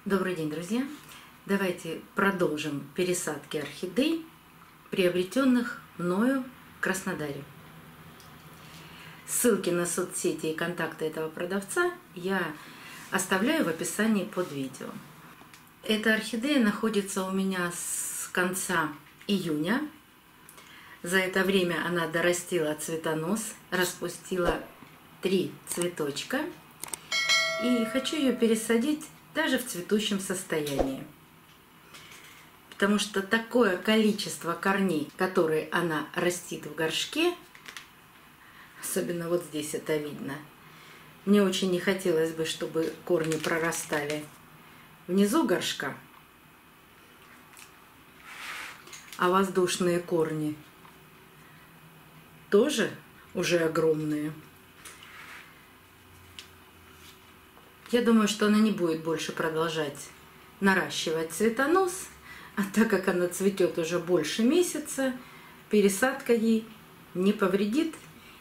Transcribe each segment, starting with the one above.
Добрый день, друзья! Давайте продолжим пересадки орхидей, приобретенных мною в Краснодаре. Ссылки на соцсети и контакты этого продавца я оставляю в описании под видео. Эта орхидея находится у меня с конца июня. За это время она дорастила цветонос, распустила 3 цветочка. И хочу ее пересадить даже в цветущем состоянии. Потому что такое количество корней, которые она растит в горшке, особенно вот здесь это видно, мне очень не хотелось бы, чтобы корни прорастали внизу горшка, а воздушные корни тоже уже огромные. Я думаю, что она не будет больше продолжать наращивать цветонос, а так как она цветет уже больше месяца, пересадка ей не повредит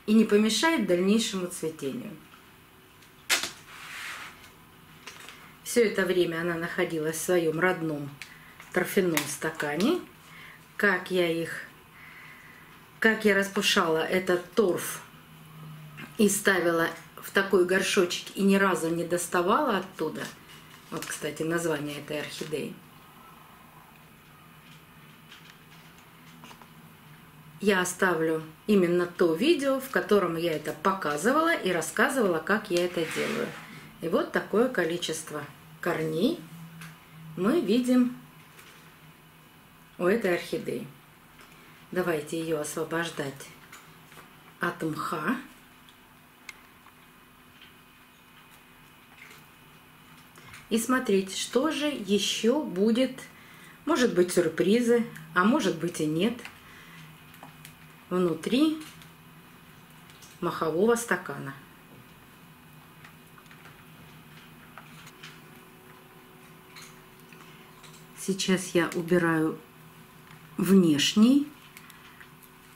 и не помешает дальнейшему цветению. Все это время она находилась в своем родном торфяном стакане. Как я распушала этот торф и ставила в такой горшочек и ни разу не доставала оттуда. Вот, кстати, название этой орхидеи. Я оставлю именно то видео, в котором я это показывала и рассказывала, как я это делаю. И вот такое количество корней мы видим у этой орхидеи. Давайте ее освобождать от мха. И смотреть, что же еще будет, может быть, сюрпризы, а может быть и нет, внутри мохового стакана. Сейчас я убираю внешний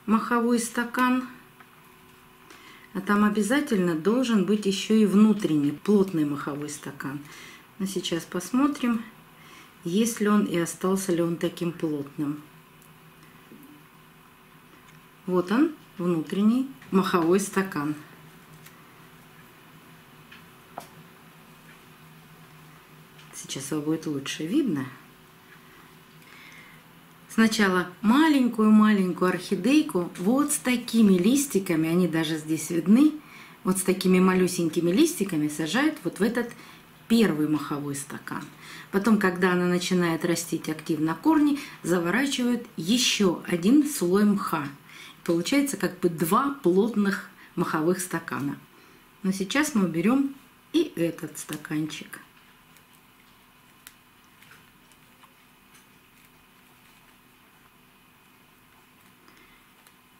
моховой стакан, а там обязательно должен быть еще и внутренний плотный моховой стакан. Но сейчас посмотрим, есть ли он и остался ли он таким плотным. Вот он, внутренний моховой стакан. Сейчас его будет лучше видно. Сначала маленькую-маленькую орхидейку вот с такими листиками, они даже здесь видны, вот с такими малюсенькими листиками сажают вот в этот первый моховой стакан. Потом, когда она начинает растить активно корни, заворачивают еще один слой мха. Получается как бы 2 плотных моховых стакана. Но сейчас мы уберем и этот стаканчик.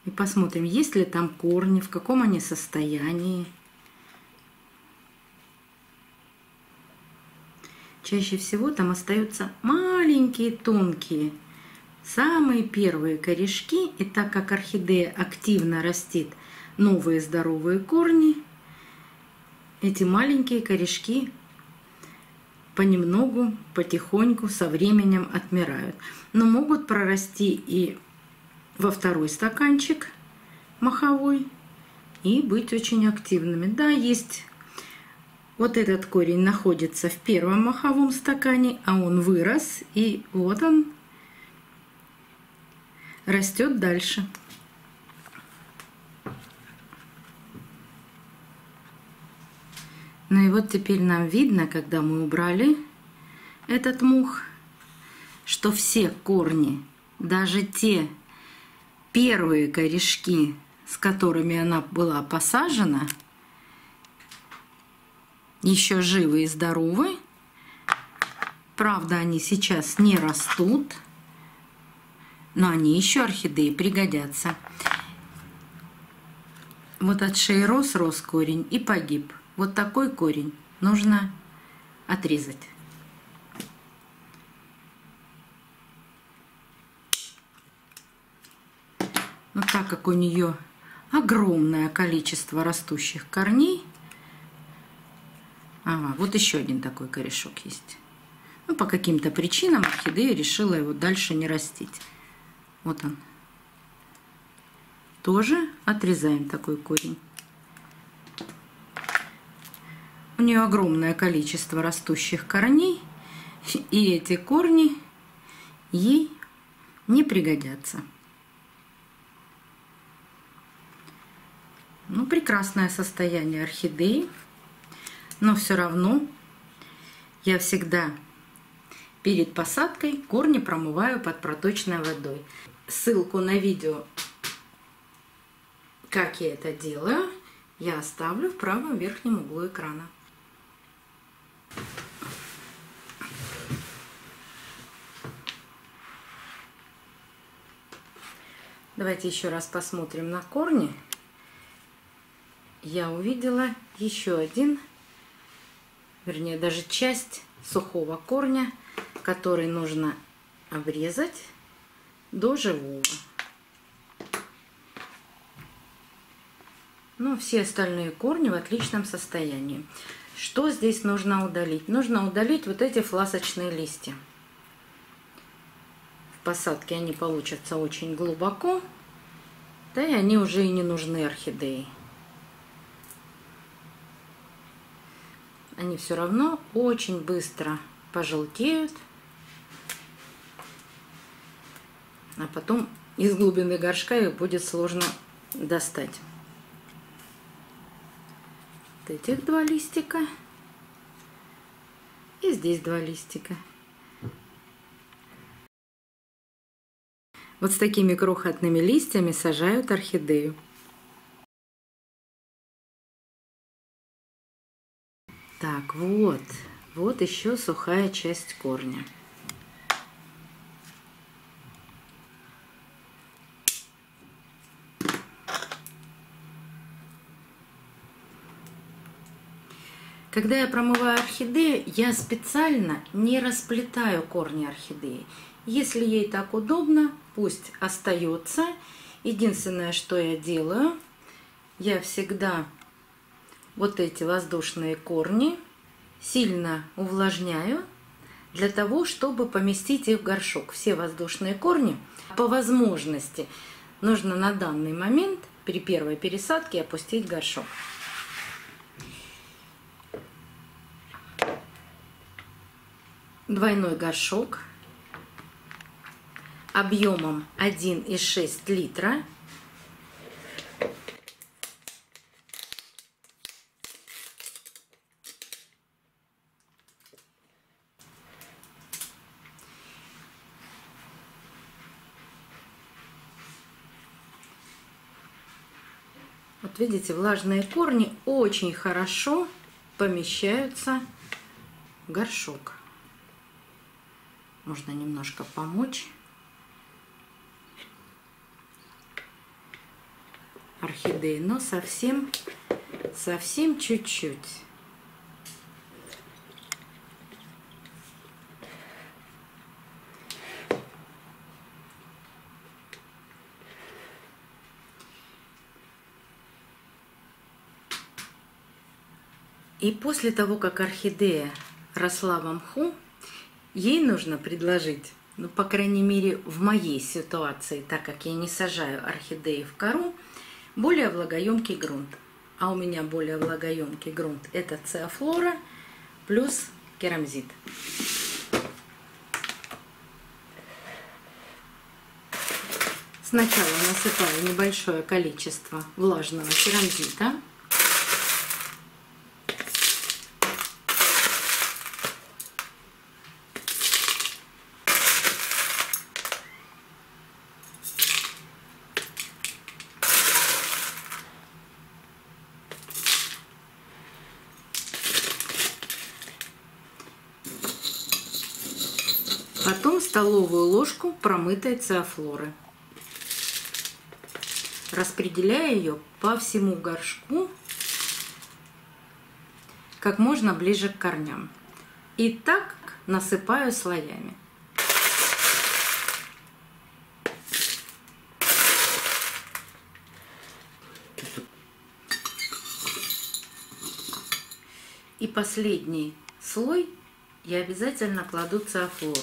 И посмотрим, есть ли там корни, в каком они состоянии. Чаще всего там остаются маленькие, тонкие, самые первые корешки. И так как орхидея активно растит новые здоровые корни, эти маленькие корешки понемногу, потихоньку, со временем отмирают. Но могут прорасти и во второй стаканчик моховой и быть очень активными. Да, есть. Вот этот корень находится в первом моховом стакане, а он вырос, и вот он растет дальше. Ну и вот теперь нам видно, когда мы убрали этот мох, что все корни, даже те первые корешки, с которыми она была посажена, еще живы и здоровы. Правда, они сейчас не растут, но они еще орхидеи пригодятся. Вот от шеи рос корень и погиб. Вот такой корень нужно отрезать. Но так как у нее огромное количество растущих корней, ага, вот еще один такой корешок есть. Ну, по каким-то причинам орхидея решила его дальше не растить. Вот он. Тоже отрезаем такой корень. У нее огромное количество растущих корней, и эти корни ей не пригодятся. Ну, прекрасное состояние орхидеи, но все равно я всегда перед посадкой корни промываю под проточной водой. Ссылку на видео, как я это делаю, я оставлю в правом верхнем углу экрана. Давайте еще раз посмотрим на корни. Я увидела еще один, вернее даже часть сухого корня, который нужно обрезать до живого. Но все остальные корни в отличном состоянии. Что здесь нужно удалить? Нужно удалить вот эти фласочные листья. В посадке они получатся очень глубоко, да и они уже и не нужны орхидее. Они все равно очень быстро пожелтеют, а потом из глубины горшка их будет сложно достать. Вот этих 2 листика и здесь 2 листика. Вот с такими крохотными листьями сажают орхидею. Так, вот еще сухая часть корня. Когда я промываю орхидею, я специально не расплетаю корни орхидеи. Если ей так удобно, пусть остается. Единственное, что я делаю, я всегда вот эти воздушные корни сильно увлажняю для того, чтобы поместить их в горшок. Все воздушные корни по возможности нужно на данный момент при первой пересадке опустить в горшок. Двойной горшок объемом 1,6 литра. Вот видите, влажные корни очень хорошо помещаются в горшок. Можно немножко помочь. Орхидеи, но совсем чуть-чуть. И после того, как орхидея росла в мху, ей нужно предложить, ну, по крайней мере, в моей ситуации, так как я не сажаю орхидеи в кору, более влагоемкий грунт. А у меня более влагоемкий грунт – это циафлора плюс керамзит. Сначала насыпаю небольшое количество влажного керамзита. Потом столовую ложку промытой циафлоры. Распределяю ее по всему горшку как можно ближе к корням. И так насыпаю слоями. И последний слой я обязательно кладу циафлору.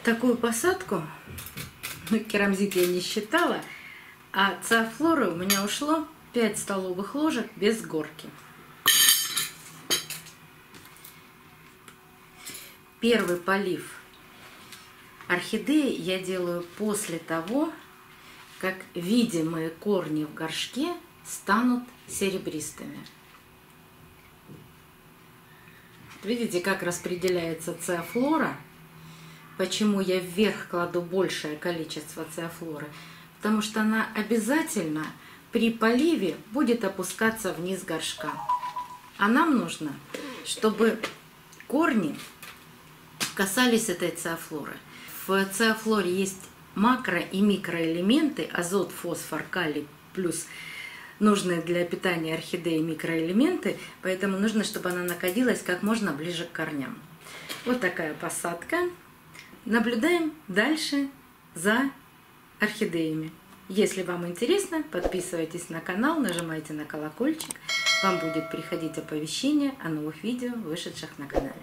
Такую посадку, керамзит я не считала, а циафлоры у меня ушло 5 столовых ложек без горки. Первый полив орхидеи я делаю после того, как видимые корни в горшке станут серебристыми. Видите, как распределяется циафлора? Почему я вверх кладу большее количество циафлоры? Потому что она обязательно при поливе будет опускаться вниз горшка. А нам нужно, чтобы корни касались этой циафлоры. В циафлоре есть макро- и микроэлементы, азот, фосфор, калий, плюс нужные для питания орхидеи микроэлементы, поэтому нужно, чтобы она находилась как можно ближе к корням. Вот такая посадка. Наблюдаем дальше за орхидеями. Если вам интересно, подписывайтесь на канал, нажимайте на колокольчик. Вам будет приходить оповещение о новых видео, вышедших на канале.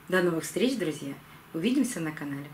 До новых встреч, друзья! Увидимся на канале.